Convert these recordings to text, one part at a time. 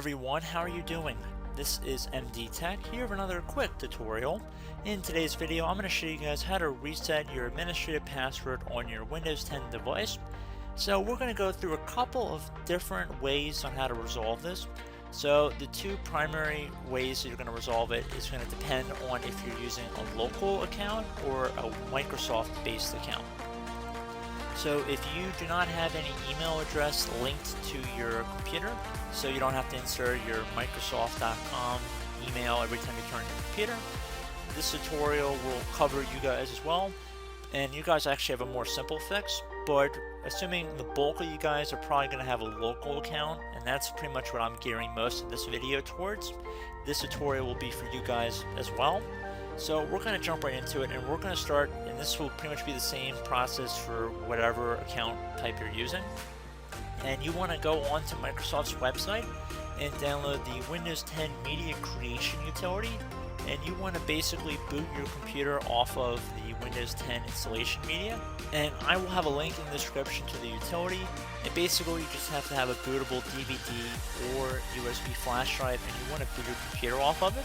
everyone, how are you doing? This is MD Tech here with another quick tutorial. In today's video, I'm going to show you guys how to reset your administrative password on your Windows 10 device. So we're going to go through a couple of different ways on how to resolve this. So the two primary ways that you're going to resolve it is going to depend on if you're using a local account or a Microsoft based account. So if you do not have any email address linked to your computer, so you don't have to insert your Microsoft.com email every time you turn your computer, this tutorial will cover you guys as well. And you guys actually have a more simple fix, but assuming the bulk of you guys are probably going to have a local account, and that's pretty much what I'm gearing most of this video towards, this tutorial will be for you guys as well. So we're going to jump right into it, and we're going to start, and this will pretty much be the same process for whatever account type you're using. And you want to go onto Microsoft's website and download the Windows 10 Media Creation utility, and you want to basically boot your computer off of the Windows 10 installation media. And I will have a link in the description to the utility, and basically you just have to have a bootable DVD or USB flash drive, and you want to boot your computer off of it.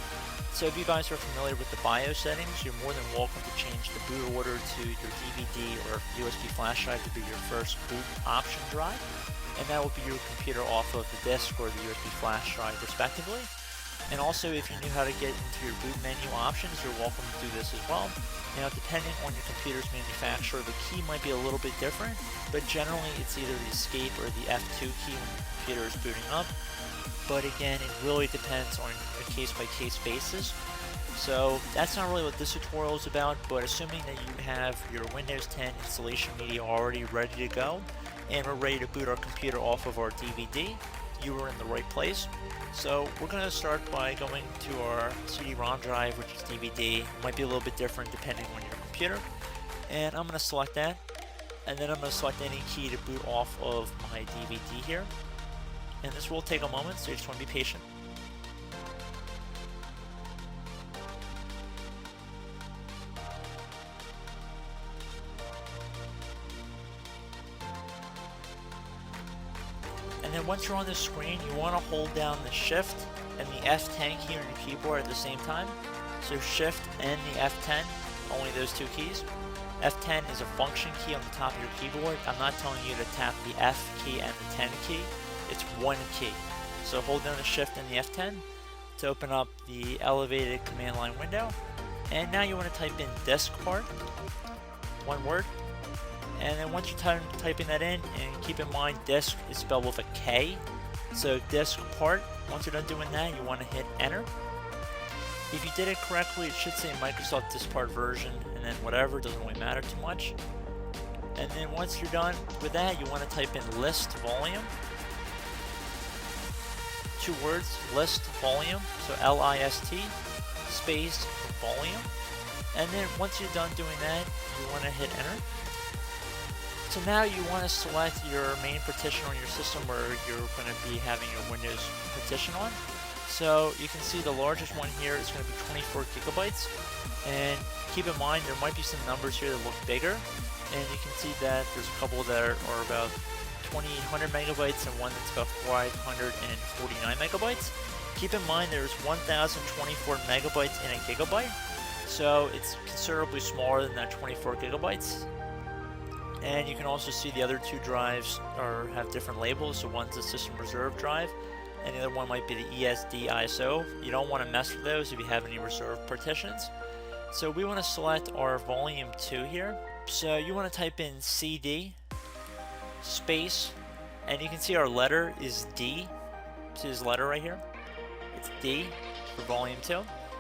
So if you guys are familiar with the BIOS settings, you're more than welcome to change the boot order to your DVD or USB flash drive to be your first boot option drive, and that will be your computer off of the disk or the USB flash drive respectively. And also, if you knew how to get into your boot menu options, you're welcome to do this as well. Now, depending on your computer's manufacturer, the key might be a little bit different, but generally it's either the escape or the F2 key when your computer is booting up. But again, it really depends on a case-by-case basis. So that's not really what this tutorial is about, but assuming that you have your Windows 10 installation media already ready to go, and we're ready to boot our computer off of our DVD, you are in the right place. So we're going to start by going to our CD-ROM drive, which is DVD. It might be a little bit different depending on your computer. And I'm going to select that, and then I'm going to select any key to boot off of my DVD here. And this will take a moment, so you just want to be patient. And then once you're on the screen, you want to hold down the Shift and the F10 key on your keyboard at the same time. So Shift and the F10, only those two keys. F10 is a function key on the top of your keyboard. I'm not telling you to tap the F key and the 10 key. It's one key. So hold down the Shift and the F10 to open up the elevated command line window. And now you want to type in disk part, one word. And then once you're typing that in, and keep in mind disk is spelled with a K. So disk part, once you're done doing that, you want to hit enter. If you did it correctly, it should say Microsoft disk part version, and then whatever, doesn't really matter too much. And then once you're done with that, you want to type in list volume. Two words, list volume, so L-I-S-T space volume. And then once you're done doing that, you want to hit enter. So now you want to select your main partition on your system where you're going to be having your Windows partition on. So you can see the largest one here is going to be 24 gigabytes. And keep in mind there might be some numbers here that look bigger. And you can see that there's a couple that are about 2800 megabytes and one that's about 549 megabytes. Keep in mind there's 1024 megabytes in a gigabyte, so it's considerably smaller than that 24 gigabytes. And you can also see the other two drives have different labels. So one's the system reserve drive, and the other one might be the ESD ISO. You don't want to mess with those if you have any reserve partitions. So we want to select our volume 2 here. So you want to type in CD space, and you can see our letter is D. See this letter right here? It's D for volume 2.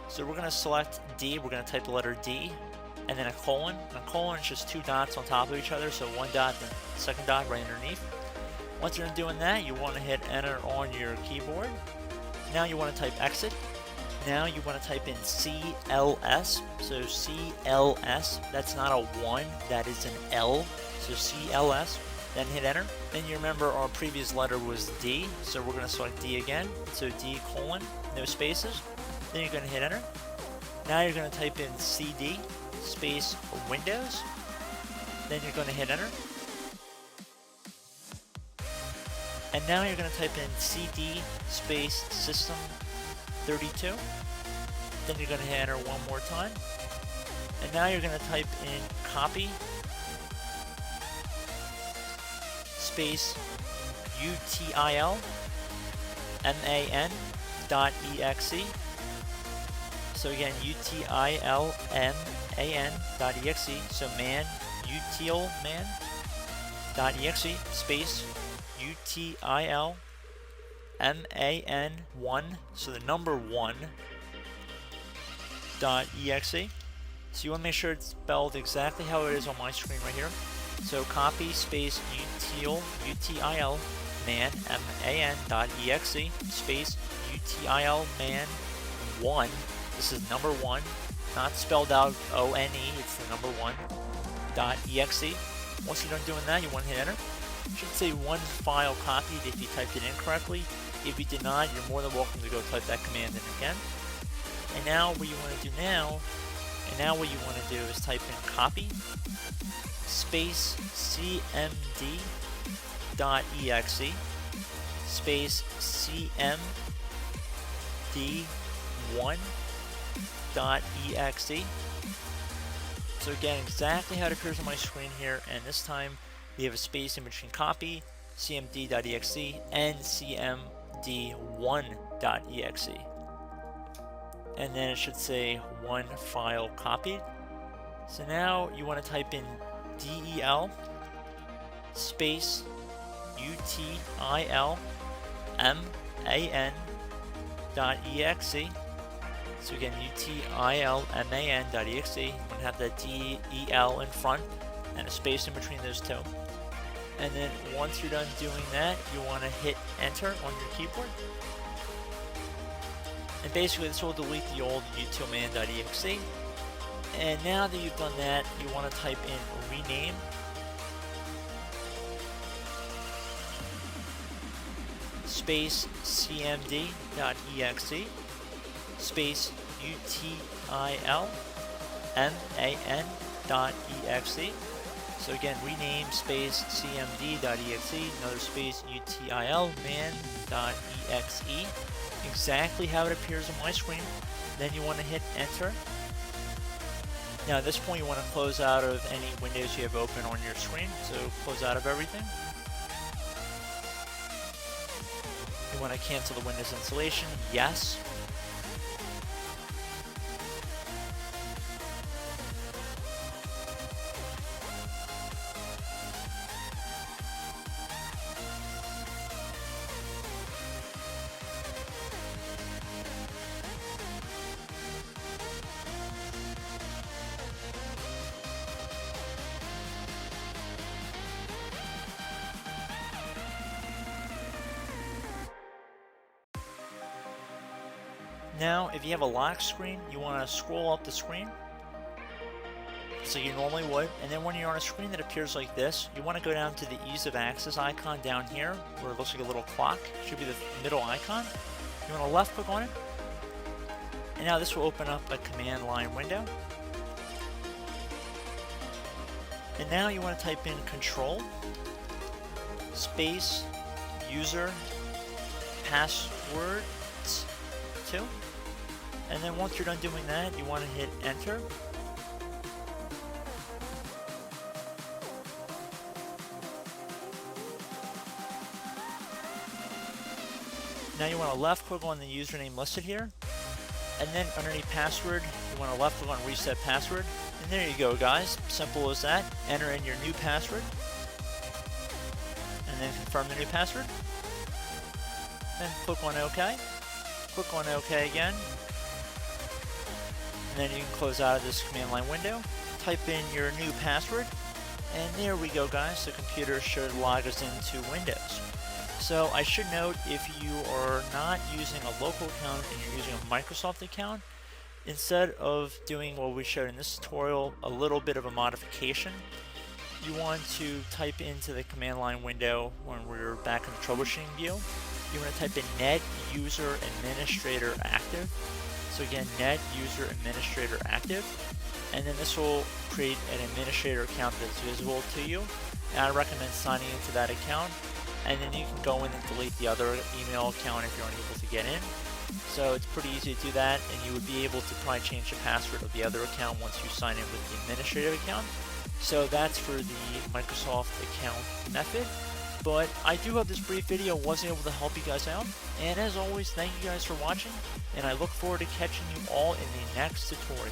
So we're going to select D, we're going to type the letter D, and then a colon. And a colon is just two dots on top of each other, so one dot and the second dot right underneath. Once you're doing that, you want to hit enter on your keyboard. Now you want to type exit. Now you want to type in CLS. So CLS, that's not a 1, that is an L. So CLS. Then hit enter. Then you remember our previous letter was D, so we're going to select D again. So D colon, no spaces. Then you're going to hit enter. Now you're going to type in CD space Windows. Then you're going to hit enter. And now you're going to type in CD space system 32. Then you're going to hit enter one more time. And now you're going to type in copy space util man.exe. So again, utilman.exe. So man, util man.exe space util man1. So the number 1.exe. So you want to make sure it's spelled exactly how it is on my screen right here. So copy space util man man.exe space util man1. This is number 1, not spelled out ONE, it's the number 1.exe. Once you're done doing that, you want to hit enter. It should say one file copied if you typed it incorrectly. If you did not, you're more than welcome to go type that command in again. And now what you want to do is type in copy space cmd.exe space cmd1.exe. So again, exactly how it appears on my screen here, and this time we have a space in between copy, cmd.exe, and cmd1.exe. And then it should say one file copied. So now you want to type in del space util man.exe. So again, utilman.exe. You want to have that del in front and a space in between those two. And then once you're done doing that, you want to hit enter on your keyboard. And basically this will delete the old utilman.exe. And now that you've done that, you want to type in rename space cmd.exe space util man.exe. So again, rename space cmd.exe, another space util man.exe. Exactly how it appears on my screen. Then you want to hit enter. Now at this point you want to close out of any windows you have open on your screen. So close out of everything. You want to cancel the Windows installation. Yes. Now, if you have a lock screen, you want to scroll up the screen, so you normally would, and then when you're on a screen that appears like this, you want to go down to the ease of access icon down here, where it looks like a little clock. It should be the middle icon. You want to left click on it, and now this will open up a command line window. And now you want to type in control space user passwords 2. And then once you're done doing that, you want to hit enter. Now you want to left click on the username listed here, and then underneath password you want to left click on reset password, and there you go guys, simple as that. Enter in your new password and then confirm the new password, then click on OK, click on OK again, and then you can close out of this command line window, type in your new password, and there we go guys, the computer should log us into Windows. So I should note, if you are not using a local account and you're using a Microsoft account, instead of doing what we showed in this tutorial, a little bit of a modification, you want to type into the command line window when we're back in the troubleshooting view, you want to type in net user administrator active. So again, net user administrator active, and then this will create an administrator account that's visible to you, and I recommend signing into that account. and then you can go in and delete the other email account if you're unable to get in. So it's pretty easy to do that, and you would be able to probably change the password of the other account once you sign in with the administrative account. So that's for the Microsoft account method. But I do hope this brief video was able to help you guys out, and as always, thank you guys for watching, and I look forward to catching you all in the next tutorial.